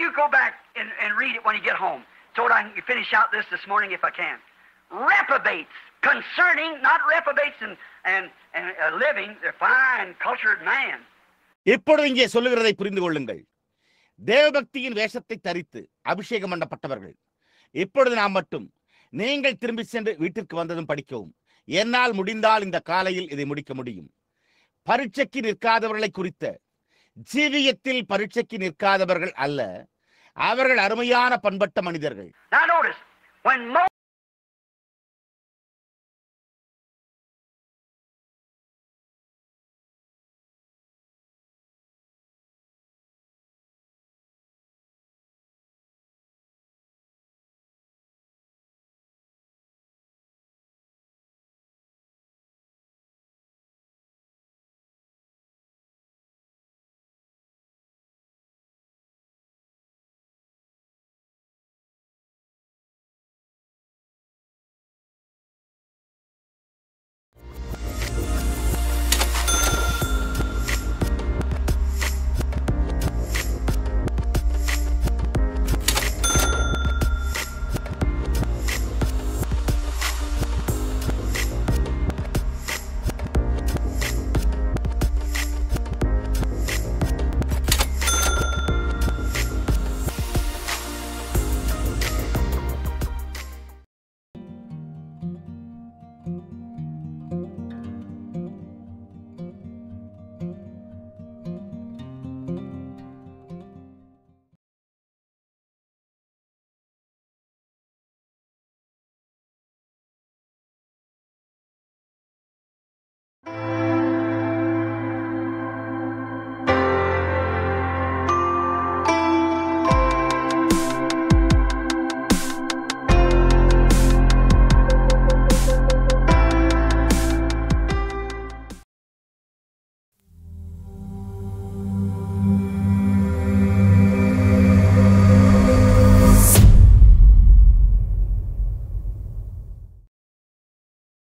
you go back and read it when you get home, so that I can finish out this morning if I can. Reprobates concerning, not reprobates and living, the fine cultured man. இப்பொழுது இங்கே சொல்லுகிறதை புரிந்து கொள்ளுங்கள். தேவபக்தியின் வேஷத்தை தரித்து அபிஷேகம் பண்ணப்பட்டவர்கள். இப்பொழுது நாம் மட்டும் நீங்கள் திரும்பி சென்று வீட்டிற்கு வந்ததும் படிக்கவும். என்னால் முடிந்தால் இந்த காலையில் இதை முடிக்க முடியும். பரீட்சைக்கு நிற்காதவர்களை குறித்த ஜீவியத்தில் பரீட்சைக்கு நிற்காதவர்கள் அல்ல, அவர்கள் அருமையான பண்பட்ட மனிதர்கள். Now notice, when